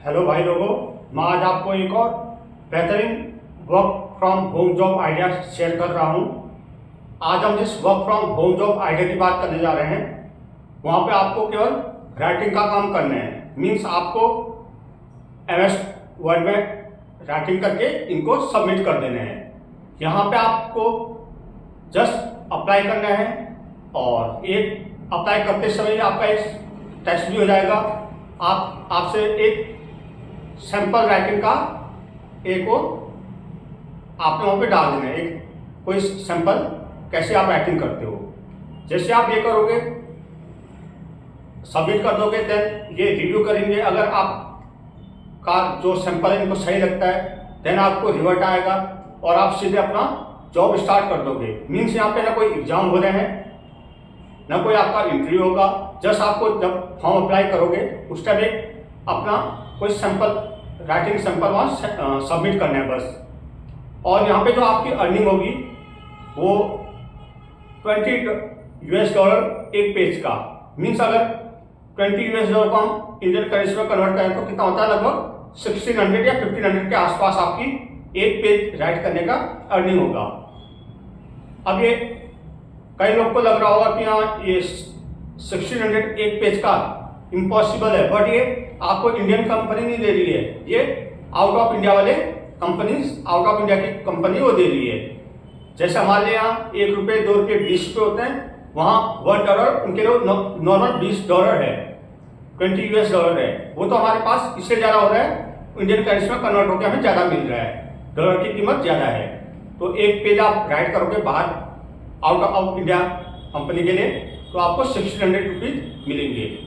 Hello भाई लोगों, मैं आज आपको एक और बेहतरीन work from home job idea share कर रहा हूं। आज हम जिस work from home job idea की बात करने जा रहे हैं, वहां पे आपको केवल राइटिंग का काम करना है। मीन्स आपको MS वर्ड में राइटिंग करके इनको सबमिट कर देने हैं। यहाँ पे आपको जस्ट अप्लाई करना है और एक अप्लाई करते समय आपका एक टेस्ट भी हो जाएगा। आपसे एक सैंपल राइटिंग का एक वो आपने वहाँ पे डाल देना है, एक कोई सैंपल कैसे आप राइटिंग करते हो। जैसे आप ये करोगे, सबमिट कर दोगे, देन ये रिव्यू करेंगे। अगर आपका जो सैंपल है इनको सही लगता है, देन आपको रिवर्ट आएगा और आप सीधे अपना जॉब स्टार्ट कर दोगे। मीन्स यहाँ पे ना कोई एग्जाम हो रहे हैं, ना कोई आपका इंटरव्यू होगा। जस्ट आपको जब फॉर्म अप्लाई करोगे उस टाइम एक अपना कोई सैंपल राइटिंग सैंपल वहाँ सबमिट करना है बस। और यहाँ पे जो आपकी अर्निंग होगी वो $20 एक पेज का। मीन्स अगर $20 को हम इंडियन करेंसी में कन्वर्ट करें तो कितना होता है, लगभग 1600 या 1500 के आसपास आपकी एक पेज राइट करने का अर्निंग होगा। अब ये कई लोग को लग रहा होगा कि हाँ ये 1600 एक पेज का इम्पॉसिबल है, बट ये आपको इंडियन कंपनी नहीं दे रही है, ये आउट ऑफ इंडिया वाले कंपनीज, आउट ऑफ इंडिया की कंपनी वो दे रही है। जैसे हमारे यहाँ ₹1, ₹2, ₹20 होते हैं, वहाँ $1 उनके लिए नॉर्मल $20 है, $20 है। वो तो हमारे पास इससे ज़्यादा हो रहा है, इंडियन करेंसी में कन्वर्ट होकर हमें ज़्यादा मिल रहा है, डॉलर की कीमत ज़्यादा है। तो एक पेज आप राइट करोगे बाहर आउट ऑफ इंडिया कंपनी के लिए तो आपको ₹1600 मिलेंगे।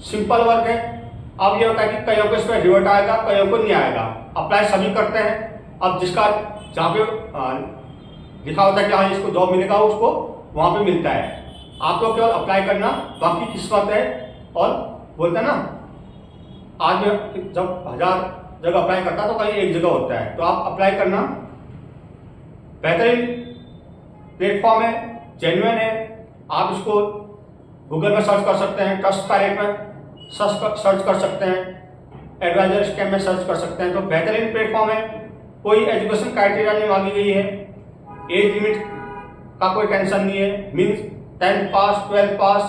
सिंपल वर्क है। अब ये होता है कि कईयों को इसमें रिवर्ट आएगा, कईयों को नहीं आएगा। अप्लाई सभी करते हैं। अब जिसका जहाँ पे लिखा होता है कि हाँ इसको जॉब मिलेगा, उसको वहाँ पे मिलता है। आपको केवल अप्लाई करना, बाकी किस्मत है। और बोलते हैं ना, आज जब 1000 जगह अप्लाई करता है तो कहीं एक जगह होता है। तो आप अप्लाई करना। बेहतरीन प्लेटफॉर्म है, जेन्युइन है। आप इसको गूगल में सर्च कर सकते हैं, ट्रस्टपायलट में सर्च कर सकते हैं, एडवाइजर स्कैम में सर्च कर सकते हैं। तो बेहतरीन प्लेटफॉर्म है। कोई एजुकेशन क्राइटेरिया नहीं मांगी गई है, एज लिमिट का कोई टेंशन नहीं है। Means 10th pass, 12th pass,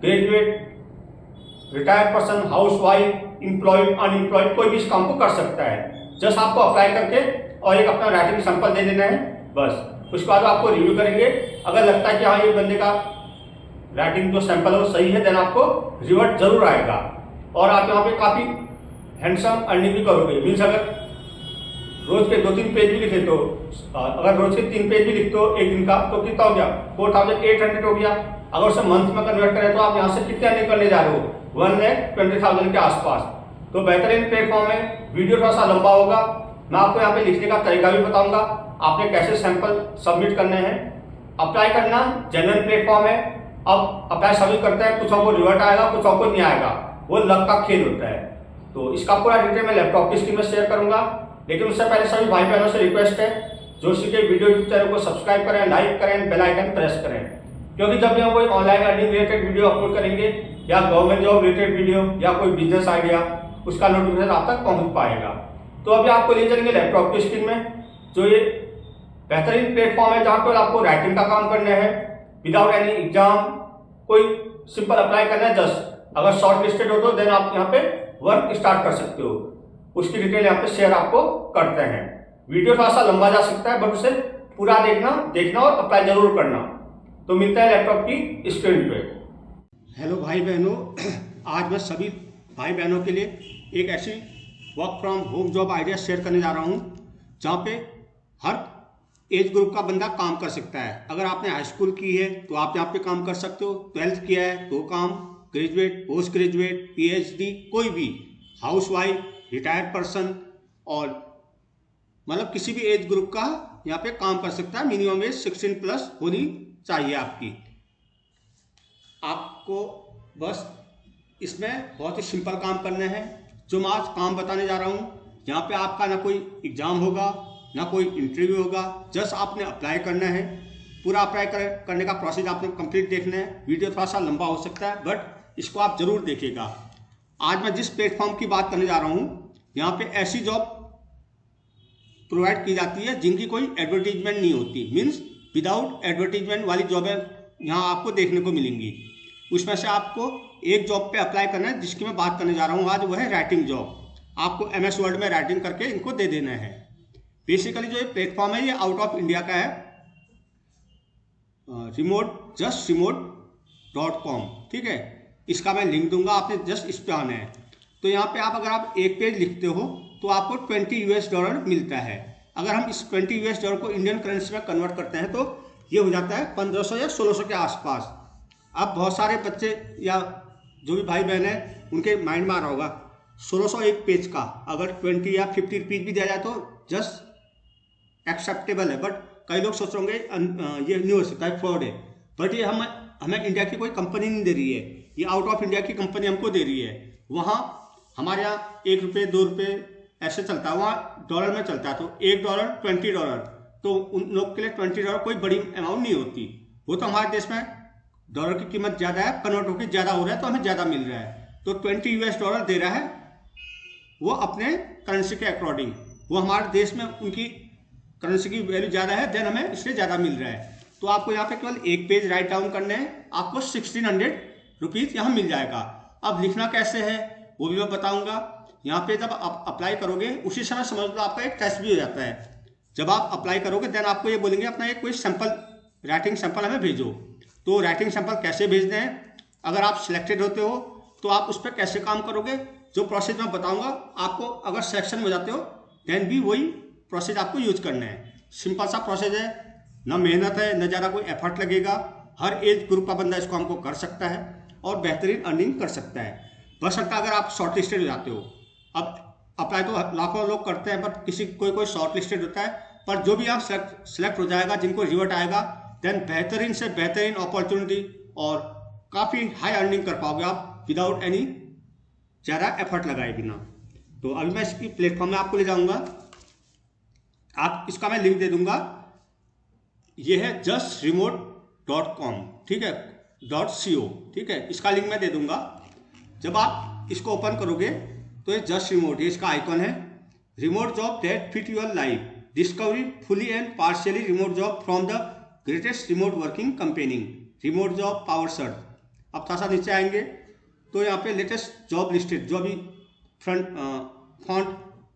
graduate, retired person, house wife, employed, unemployed, कोई भी इस काम को कर सकता है। जस्ट आपको अप्लाई करके और एक अपना राइटिंग सैंपल दे देना है बस। उसके बाद आपको रिव्यू करेंगे। अगर लगता है कि हाँ ये बंदे का राइटिंग जो सैंपल है वो सही है, देन आपको रिवर्ट जरूर आएगा और आप यहाँ पे काफ़ी हैंडसम अर्निंग भी करोगे। मीन्स अगर रोज के 2-3 पेज भी लिखे तो अगर रोज के 3 पेज भी लिखते हो एक दिन का तो कितना हो गया, 4800 हो गया। अगर उसे मंथ में कन्वर्ट करें तो आप यहाँ से कितने अर्निंग करने जा रहे हो, 1,20,000 के आसपास। तो बेहतरीन प्लेटफॉर्म है। वीडियो थोड़ा सा लंबा होगा, मैं आपको यहाँ पे लिखने का तरीका भी बताऊंगा, आपने कैसे सैंपल सबमिट करने हैं। अप्लाई करना जेन्युइन प्लेटफॉर्म है। अब अप्लाई सभी करते हैं, कुछ को रिवर्ट आएगा, कुछ को नहीं आएगा, वो लक का खेल होता है। तो इसका पूरा डिटेल मैं लैपटॉप की स्क्रीन में शेयर करूंगा। लेकिन उससे पहले सभी भाई बहनों से रिक्वेस्ट है, जोशी के वीडियो यूट्यूब चैनल को सब्सक्राइब करें, लाइक करें, बेल आइकन प्रेस करें, क्योंकि जब भी हम कोई online earning related video upload करेंगे या गवर्नमेंट जॉब रिलेटेड वीडियो या कोई बिजनेस आइडिया, उसका नोटिफिकेशन आप तक पहुंच पाएगा। तो अभी आपको ले चलेंगे लैपटॉप की स्क्रीन में, जो ये बेहतरीन प्लेटफॉर्म है जहाँ पर आपको राइटिंग का काम करना है विदाउट एनी एग्जाम। कोई सिंपल अप्लाई करना है जस्ट। अगर शॉर्ट लिस्टेड हो तो देन आप यहाँ पे वर्क स्टार्ट कर सकते हो। उसकी डिटेल यहाँ पे शेयर आपको करते हैं। वीडियो थोड़ा सा लंबा जा सकता है, बट उसे पूरा देखना और अप्लाई जरूर करना। तो मिलता है लैपटॉप की स्क्रीन पे। हेलो भाई बहनों, आज मैं सभी भाई बहनों के लिए एक ऐसी work from home job idea share करने जा रहा हूँ जहाँ पे हर एज ग्रुप का बंदा काम कर सकता है। अगर आपने हाई स्कूल की है तो आप यहाँ पे काम कर सकते हो, 12th किया है तो काम, ग्रेजुएट, पोस्ट ग्रेजुएट, PhD, कोई भी, हाउस वाइफ, रिटायर्ड पर्सन, और मतलब किसी भी एज ग्रुप का यहाँ पे काम कर सकता है। मिनिमम एज 16+ होनी चाहिए आपकी। आपको बस इसमें बहुत ही सिंपल काम करना है। जो मैं आज काम बताने जा रहा हूँ, यहाँ पे आपका ना कोई एग्जाम होगा, ना कोई इंटरव्यू होगा। जस्ट आपने अप्लाई करना है। पूरा अप्लाई करने का प्रोसेस आपने कंप्लीट देखना है। वीडियो थोड़ा सा लंबा हो सकता है, बट इसको आप जरूर देखिएगा। आज मैं जिस प्लेटफॉर्म की बात करने जा रहा हूँ, यहाँ पे ऐसी जॉब प्रोवाइड की जाती है जिनकी कोई एडवर्टीजमेंट नहीं होती, मीन्स विदाउट एडवर्टीजमेंट वाली जॉबें यहाँ आपको देखने को मिलेंगी। उसमें से आपको एक जॉब पे अप्लाई करना है जिसकी मैं बात करने जा रहा हूँ आज, वो है राइटिंग जॉब। आपको MS वर्ड में राइटिंग करके इनको दे देना है। बेसिकली जो ये प्लेटफॉर्म है ये आउट ऑफ इंडिया का है, justremote.com, ठीक है। इसका मैं लिंक दूंगा, आपने जस्ट इस पे आना है। तो यहाँ पे अगर आप एक पेज लिखते हो तो आपको $20 मिलता है। अगर हम इस $20 को इंडियन करेंसी में कन्वर्ट करते हैं तो ये हो जाता है 1500 या 1600 के आसपास। अब बहुत सारे बच्चे या जो भी भाई बहन है उनके माइंड में आ रहा होगा 1600 एक पेज का, अगर 20 या 50 रुपीज भी दिया जाए तो जस्ट एक्सेप्टेबल है। बट कई लोग सोच रहे होंगे ये नहीं हो सकता है, फ्रॉड है। बट ये हमें इंडिया की कोई कंपनी नहीं दे रही है, ये आउट ऑफ इंडिया की कंपनी हमको दे रही है। वहाँ हमारे यहाँ 1 रुपये 2 रुपये ऐसे चलता है, वहाँ डॉलर में चलता है। तो $1 $20, तो उन लोग के लिए $20 कोई बड़ी अमाउंट नहीं होती। वो तो हमारे देश में डॉलर की कीमत ज़्यादा है, कन्वर्ट होकर ज़्यादा हो रहा है तो हमें ज़्यादा मिल रहा है। तो $20 दे रहा है वो अपने करेंसी के अकॉर्डिंग, वो हमारे देश में उनकी करेंसी की वैल्यू ज़्यादा है, देन हमें इसलिए ज़्यादा मिल रहा है। तो आपको यहाँ पे केवल एक पेज राइट डाउन करने हैं, आपको 1600 रुपीज़ यहाँ मिल जाएगा। अब लिखना कैसे है वो भी मैं बताऊँगा। यहाँ पे जब आप अप्लाई करोगे उसी समय समझ लो आपका एक टेस्ट भी हो जाता है। जब आप अप्लाई करोगे देन आपको ये बोलेंगे अपना एक कोई सैंपल राइटिंग सैंपल हमें भेजो। तो राइटिंग सैंपल कैसे भेजते हैं, अगर आप सिलेक्टेड होते हो तो आप उस पर कैसे काम करोगे, जो प्रोसेस मैं बताऊंगा आपको। अगर सिलेक्शन हो जाते हो देन भी वही प्रोसेस आपको यूज करना है। सिंपल सा प्रोसेस है, ना मेहनत है, न ज़्यादा कोई एफर्ट लगेगा। हर एज ग्रुप का बंदा इसको हमको कर सकता है और बेहतरीन अर्निंग कर सकता है। बशर्ते अगर आप शॉर्ट लिस्टेड हो जाते हो। अब अप्लाई तो लाखों लोग करते हैं, बट कोई शॉर्ट लिस्टेड होता है। पर जो भी यहाँ सेलेक्ट हो जाएगा, जिनको रिवर्ट आएगा, देन बेहतरीन से बेहतरीन अपॉर्चुनिटी और काफ़ी हाई अर्निंग कर पाओगे आप विदाउट एनी ज़्यादा एफर्ट लगाए बिना। तो अभी मैं इसकी प्लेटफॉर्म में आपको ले जाऊंगा, आप इसका मैं लिंक दे दूंगा। ये है justremote.com, ठीक है, .co, ठीक है, इसका लिंक मैं दे दूंगा। जब आप इसको ओपन करोगे तो ये जस्ट रिमोट, ये इसका आइकॉन है। Remote job that fit your life, discovery fully and partially remote job from the greatest remote working company, remote job power search. अब थोड़ा सा नीचे आएंगे तो यहाँ पे लेटेस्ट जॉब लिस्टेड, जो भी front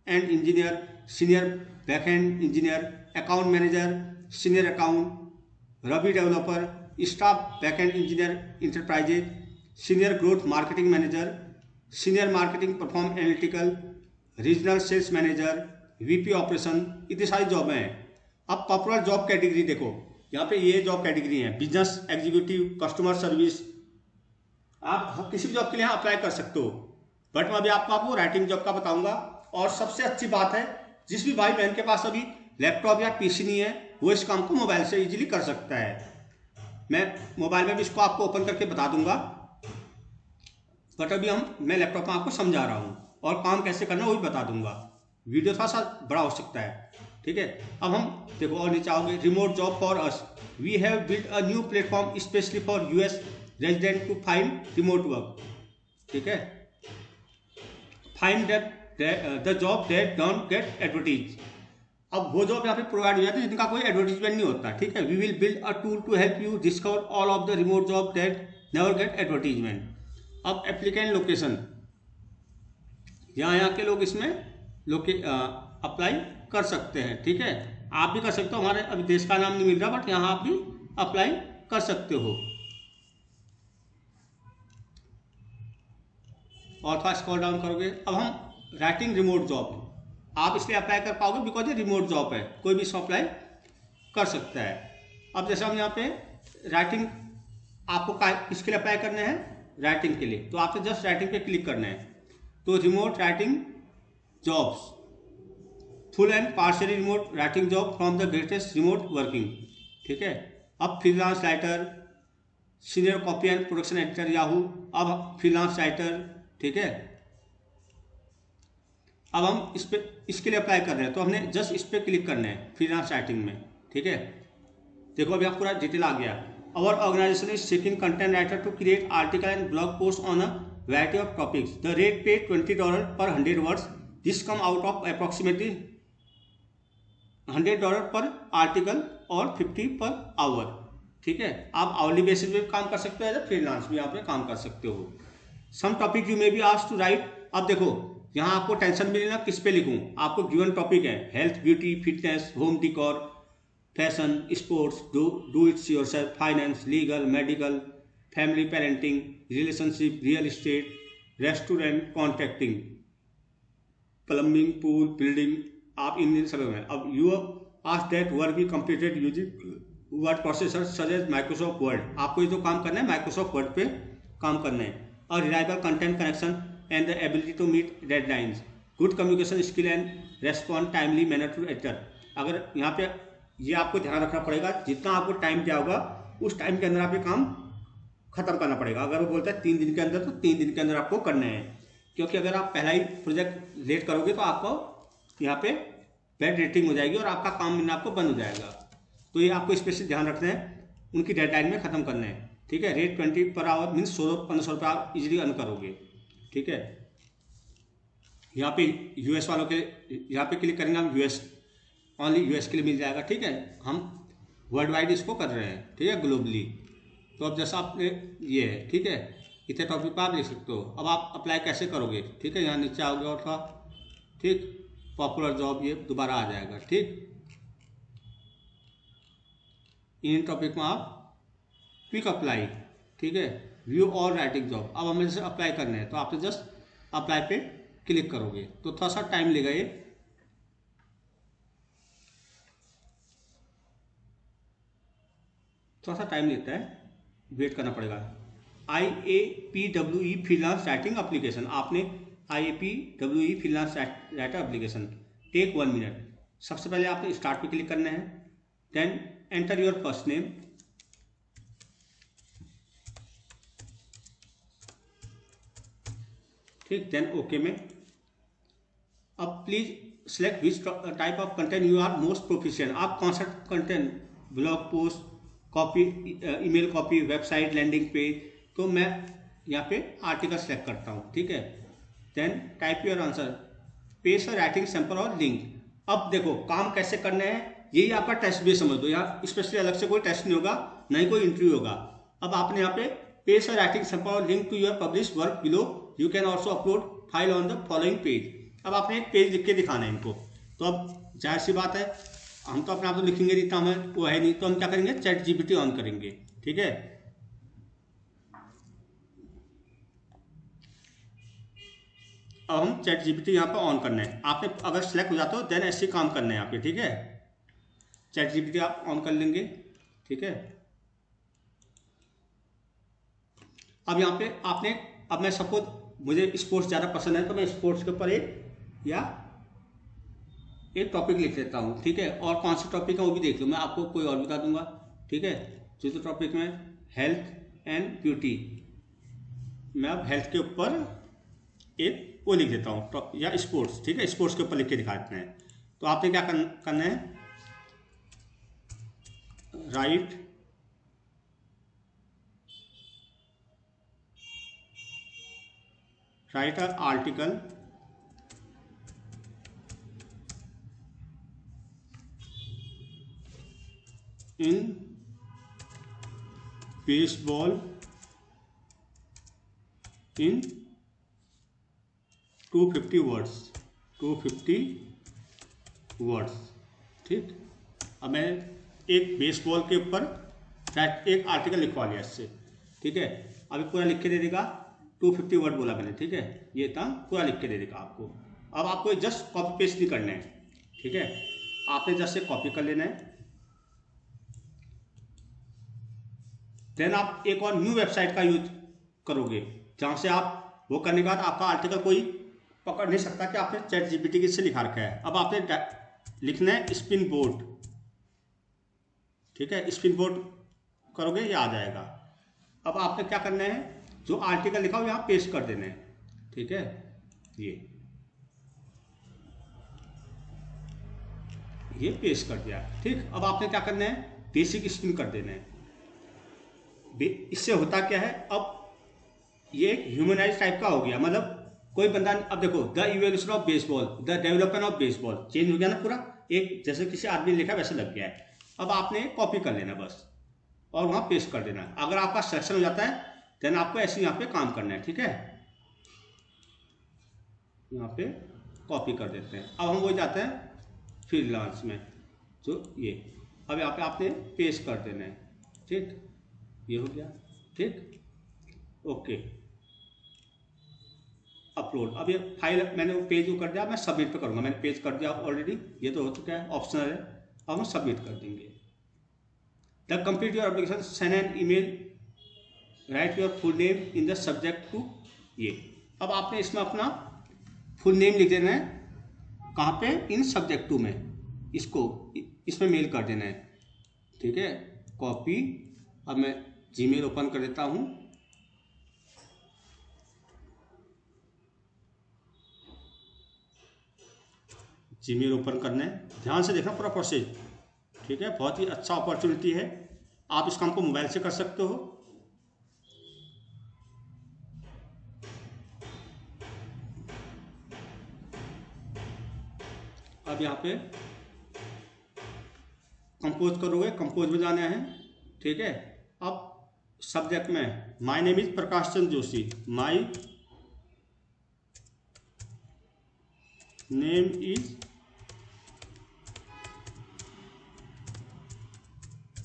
end engineer, senior backend engineer, account manager, senior account, Ruby developer, staff backend engineer enterprises, senior growth marketing manager, senior marketing perform analytical, regional sales manager, VP operation, इतनी सारी जॉबें हैं। अब popular job category देखो, यहाँ पे ये job category है, business executive, customer service. आप किसी भी जॉब के लिए यहाँ अप्लाई कर सकते हो, बट मैं अभी आपको राइटिंग जॉब का बताऊंगा। और सबसे अच्छी बात है, जिस भी भाई बहन के पास अभी लैपटॉप या PC नहीं है वो इस काम को मोबाइल से इजीली कर सकता है। मैं मोबाइल में भी इसको आपको ओपन करके बता दूंगा, बट अभी मैं लैपटॉप में आपको समझा रहा हूँ और काम कैसे करना वो भी बता दूंगा। वीडियो थोड़ा सा बड़ा हो सकता है, ठीक है। अब हम देखो और नीचे आओगे, remote job for us, we have built a new platform specially for US resident to find remote work, ठीक है। Find the job that don't get advertise. अब वो जॉब यहाँ पे प्रोवाइड हो जाती है जिनका कोई एडवर्टीजमेंट नहीं होता, ठीक है। We will build a tool to help you discover all of the remote job that never get advertisement. अब एप्लीकेंट लोकेशन, यहाँ के लोग इसमें अप्लाई कर सकते हैं, ठीक है। आप भी कर सकते हो, हमारे अभी देश का नाम नहीं मिल रहा, बट यहाँ आप भी अप्लाई कर सकते हो। और थोड़ा स्क्रॉल डाउन करोगे, अब हम राइटिंग रिमोट जॉब, आप इसलिए अप्लाई कर पाओगे बिकॉज ये रिमोट जॉब है, कोई भी इसमें अप्लाई कर सकता है। अब जैसे हम यहाँ पे राइटिंग, आपको किसके लिए अप्लाई करने हैं, राइटिंग के लिए, तो आपको जस्ट राइटिंग पे क्लिक करना है। तो remote writing jobs, full and partially remote writing job from the greatest remote working, ठीक है। अब freelance writer, senior copy and production editor Yahoo, अब फ्रीलांस राइटर, ठीक है। अब हम इसके लिए अप्लाई कर रहे हैं तो हमने जस्ट इस पर क्लिक करना है फ्रीलांस राइटिंग में, ठीक है। देखो अभी आप पूरा डिटेल आ गया। Our organization is seeking content writer to create article and blog post on a variety of topics. The rate paid $20 per 100 words. This come out of approximately $100 पर आर्टिकल और 50 पर आवर. ठीक है, आप hourly basis पे काम कर सकते हो, एज फ्रीलांस भी यहाँ पे काम कर सकते हो. Some topic you may be asked to write. अब देखो यहाँ आपको टेंशन मिले ना किस पे लिखूं. आपको गिवन टॉपिक है health, beauty, fitness, home decor, fashion, sports, do its yourself, finance, legal, medical, family, parenting, relationship, real estate, restaurant, contracting, plumbing, pool, building. आप इन सब में अब you ask that work be completed using word processor such as Microsoft Word. आपको ये जो काम करना है माइक्रोसॉफ्ट वर्ड पे काम करना है. और reliable content connection and the ability to meet deadlines, good communication skill and respond timely manner to editor. अगर यहाँ पे ये आपको ध्यान रखना पड़ेगा, जितना आपको टाइम दिया होगा उस टाइम के अंदर आप ये काम खत्म करना पड़ेगा. अगर वो बोलता है 3 दिन के अंदर, तो 3 दिन के अंदर आपको करना है. क्योंकि अगर आप पहला ही प्रोजेक्ट लेट करोगे तो आपको यहाँ पे बैड रेटिंग हो जाएगी और आपका काम मिलना आपको बंद हो जाएगा. तो ये आपको स्पेशली ध्यान रखना है, उनकी डेडलाइन में ख़त्म करना है. ठीक है, रेट 20 पर आवर मीन्स 100-1500 रुपये आप इजीली अर्न करोगे. ठीक है, यहाँ पे यूएस वालों के यहाँ पे क्लिक करेंगे हम, यूएस ओनली यूएस के लिए मिल जाएगा. ठीक है, हम वर्ल्ड वाइड इसको कर रहे हैं. ठीक है, ग्लोबली. तो अब जैसा आपने ये है, ठीक है, इतने टॉपिक पर आप लिख सकते हो. अब आप अप्लाई कैसे करोगे? ठीक है, यहाँ नीचे आओगे और था, ठीक, पॉपुलर जॉब, ये दोबारा आ जाएगा. ठीक, इन टॉपिक में आप क्विक अप्लाई. ठीक है, व्यू और राइटिंग जॉब. अब हमें जैसे अप्लाई करने हैं तो आप जस्ट अप्लाई पे क्लिक करोगे. तो थोड़ा सा टाइम लेगा, ये थोड़ा सा टाइम लेता है, वेट करना पड़ेगा. IAPWE freelance writing application. आपने IAPWE freelance writer application, take 1 minute. सबसे पहले आपने स्टार्ट पे क्लिक करना है. Then enter your first name. ठीक, देन ओके में. अब please select which type of content you are most proficient. आप कौन सा content, blog post, copy, email copy, website, landing page. तो मैं यहाँ पे आर्टिकल सेलेक्ट करता हूँ. ठीक है, then type your answer, paste a writing sample और लिंक. अब देखो काम कैसे करना है, यही आपका टेस्ट भी समझ दो. यहाँ स्पेशली अलग से कोई टेस्ट नहीं होगा, ना ही कोई इंटरव्यू होगा. अब आपने यहाँ पे पेस्ट अ राइटिंग सैंपल और link to your publish work below. You can also upload file on the following page. अब आपने एक पेज लिख के दिखाना है इनको. तो अब जाहिर सी बात है, हम तो अपने आप तो लिखेंगे नहीं, तो हमें वो है नहीं, तो हम क्या करेंगे, चैट जीपीटी ऑन करेंगे. ठीक है, अब हम चैट जीपीटी यहाँ पे ऑन करना है. आपने अगर सिलेक्ट हो जाते हो देन ऐसे काम करना है यहाँ पे. ठीक है, चैट जीपीटी आप ऑन कर लेंगे. ठीक है, अब यहाँ पे आपने, अब मैं सपोज मुझे स्पोर्ट्स ज़्यादा पसंद है तो मैं स्पोर्ट्स के ऊपर एक टॉपिक लिख लेता हूँ. ठीक है, और कौन सा टॉपिक है वो भी देख लो, मैं आपको कोई और बता दूंगा. ठीक है, जो तो टॉपिक में हेल्थ एंड ब्यूटी, मैं अब हेल्थ के ऊपर एक वो लिख देता हूँ, या स्पोर्ट्स. ठीक है, स्पोर्ट्स के ऊपर लिख के दिखा देते हैं. तो आपने क्या करना है, right an article in baseball in 250 words. 250 words. ठीक, अब मैं एक बेसबॉल के ऊपर एक आर्टिकल लिखवा लिया इससे. ठीक है, अभी पूरा लिख के दे देगा. 250 वर्ड बोला मैंने. ठीक है, ये था, पूरा लिख के दे देगा आपको. अब आपको जस्ट कॉपी पेस्ट नहीं करना है. ठीक है, आपने जस्ट से कॉपी कर लेना है. देन आप एक और न्यू वेबसाइट का यूज करोगे, जहां से आप वो करने के बाद आपका आर्टिकल कोई पकड़ नहीं सकता कि आपने चैट जीपीटी से लिखा रखा है. अब आपने लिखना है स्पिन बोर्ड. ठीक है, स्पिन बोर्ड करोगे ये आ जाएगा. अब आपने क्या करना है, जो आर्टिकल लिखा हो यहाँ पेस्ट कर देना है. ठीक है, ये पेस्ट कर दिया. ठीक, अब आपने क्या करना है, बेसिक स्पिन कर देना है. इससे होता क्या है, अब ये एक ह्यूमनाइज टाइप का हो गया, मतलब कोई बंदा, अब देखो the evolution of baseball, the development of baseball, change हो गया ना पूरा, एक जैसे किसी आदमी ने लिखा वैसे लग गया है। अब आपने कॉपी कर लेना बस और वहाँ पेस्ट कर देना। अगर आपका सिलेक्शन हो जाता है देन आपको ऐसे यहाँ पे काम करना है, ठीक है। यहाँ पे कॉपी कर देते हैं। अब हम वो जाते हैं फ्रीलांस में, तो ये अब यहाँ पे आपने पेस्ट कर देना है, ठीक, ये हो गया, ठीक, ओके, अपलोड। अब ये फाइल मैंने वो पेज कर दिया, मैं सबमिट पे करूँगा, मैंने पेज कर दिया ऑलरेडी, ये तो हो चुका है, ऑप्शनल है। अब हम सबमिट कर देंगे। The complete your application, send an email, write your full name in the subject to ये। अब आपने इसमें अपना फुल नेम लिख देना है, कहाँ पे, इन सब्जेक्ट टू में, इसको इसमें मेल कर देना है, ठीक है, कॉपी। अब मैं जीमेल ओपन कर देता हूँ, जीमेल ओपन करना है, ध्यान से देखना पूरा प्रोसेस, ठीक है, बहुत ही अच्छा अपॉर्चुनिटी है, आप इस काम को मोबाइल से कर सकते हो। अब यहाँ पे कंपोज करोगे, कंपोज में जाना है, ठीक है। अब सब्जेक्ट में my name is Prakash Chandra Joshi, my name is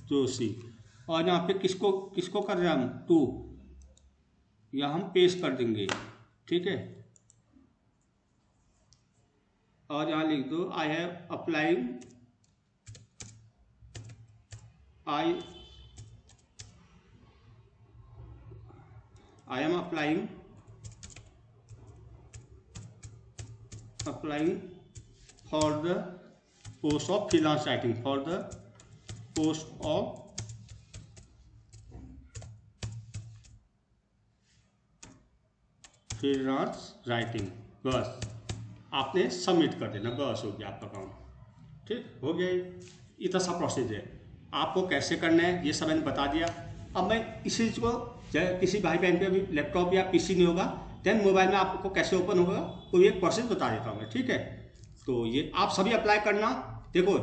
Joshi, और यहाँ पे किसको किसको कर रहे हैं हम, टू, या हम पेस्ट कर देंगे, ठीक है। और यहाँ लिख दो I have applying, I am applying for the post of freelance writing, for the post of freelance writing, बस आपने सबमिट कर देना, बस हो गया आपका काम, ठीक हो गया। इतना सा प्रोसेस है, आपको कैसे करना है ये सब मैंने बता दिया। अब मैं इसी चीज़ को किसी भाई बहन पे अभी लैपटॉप या पीसी नहीं होगा, देन मोबाइल में आपको कैसे ओपन होगा तो ये प्रोसेस बता देता हूँ मैं, ठीक है। तो ये आप सभी अप्लाई करना, देखो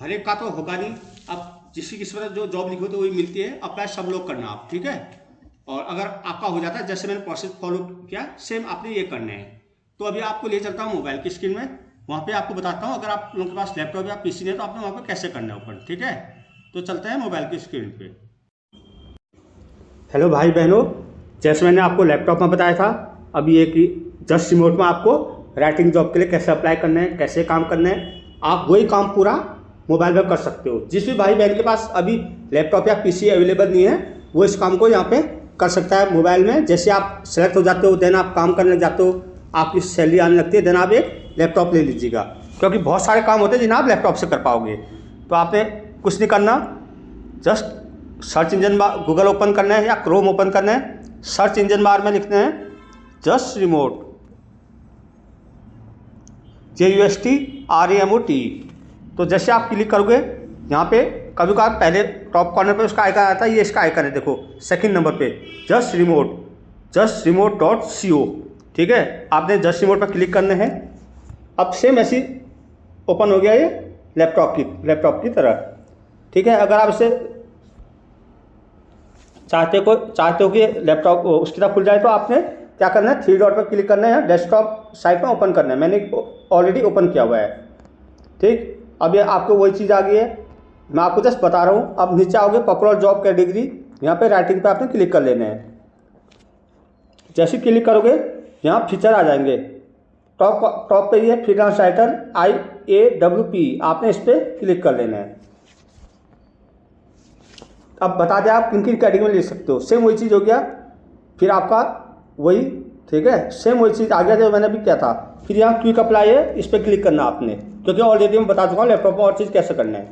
हर एक का तो होगा नहीं, अब जिसकी किस्मत जो जॉब लिखी हो तो वही मिलती है, अप्लाई सब लोग करना आप, ठीक है। और अगर आपका हो जाता है जैसे मैंने प्रोसेस फॉलो किया सेम आपने ये करना है। तो अभी आपको ले चलता हूँ मोबाइल की स्क्रीन में, वहाँ पे आपको बताता हूँ अगर आप लोगों के पास लैपटॉप या पीसी नहीं है तो आपने वहाँ पे कैसे करना है ओपन, ठीक है। तो चलते हैं मोबाइल की स्क्रीन पे। हेलो भाई बहनों, जैसे मैंने आपको लैपटॉप में बताया था, अभी एक जस्ट रिमोट में आपको राइटिंग जॉब के लिए कैसे अप्लाई करना है, कैसे काम करना है, आप वही काम पूरा मोबाइल में कर सकते हो। जिस भी भाई बहन के पास अभी लैपटॉप या पीसी अवेलेबल नहीं है वो इस काम को यहाँ पे कर सकता है मोबाइल में। जैसे आप सेलेक्ट हो जाते हो देन आप काम करने लग जाते हो, आपकी सैलरी आने लगती है, देन आप एक लैपटॉप ले लीजिएगा, क्योंकि बहुत सारे काम होते हैं जिन्हें आप लैपटॉप से कर पाओगे। तो आपने कुछ नहीं करना, जस्ट सर्च इंजन बार गूगल ओपन करना है या क्रोम ओपन करना है, सर्च इंजन बार में लिखना है जस्ट रिमोट, JUST REMOT। तो जैसे आप क्लिक करोगे यहाँ पे कभी कभार पहले टॉप कॉर्नर पे उसका आइकन आता है, ये इसका आइकन है, देखो सेकंड नंबर पे जस्ट रिमोट.co, ठीक है। आपने जस्ट रिमोट पर क्लिक करना है। अब सेम ऐसी ओपन हो गया ये लैपटॉप की तरह, ठीक है। अगर आप इसे चाहते हो कि लैपटॉप उसकी तरह खुल जाए तो आपने क्या करना है, 3 डॉट पर क्लिक करना है, डेस्कटॉप साइट में ओपन करना है। मैंने ऑलरेडी ओपन किया हुआ है, ठीक। अब ये आपको वही चीज़ आ गई है, मैं आपको जस्ट बता रहा हूँ। अब नीचे आओगे पॉपुलर जॉब कैटेगरी, यहाँ पे राइटिंग पे आपने क्लिक कर लेना है। जैसे क्लिक करोगे यहाँ फीचर आ जाएंगे, टॉप पे ये फ्रीलांस राइटर IAWP, आपने इस पर क्लिक कर लेना है। अब बता दें आप किन किन कैटेगरी में ले सकते हो, सेम वही चीज़ हो गया, फिर आपका वही, ठीक है, सेम वही चीज़ आ गया जो मैंने अभी किया था। फिर यहाँ क्विक अप्लाई है, इस पर क्लिक करना आपने, क्योंकि ऑलरेडी मैं बता चुका हूँ लैपटॉप में और चीज़ कैसे करना है।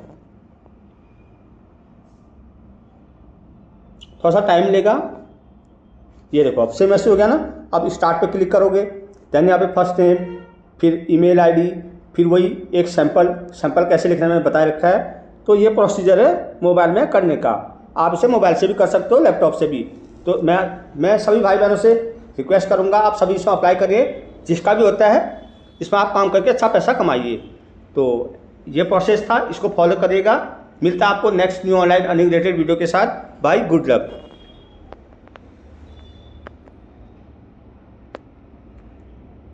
थोड़ा सा टाइम लेगा, ये देखो अब सेम ऐसे हो गया ना। अब स्टार्ट पे क्लिक करोगे, देन यहाँ पे फर्स्ट नेम, फिर ईमेल आईडी, फिर वही एक सैंपल कैसे लिखना है मैंने बता रखा है। तो ये प्रोसीजर है मोबाइल में करने का, आप इसे मोबाइल से भी कर सकते हो लैपटॉप से भी। तो मैं सभी भाई बहनों से रिक्वेस्ट करूँगा आप सभी इसमें अप्लाई करिए, जिसका भी होता है इसमें आप काम करके अच्छा पैसा कमाइए। तो ये प्रोसेस था, इसको फॉलो करिएगा। मिलता है आपको next new online earning related video के साथ। Bye, good luck.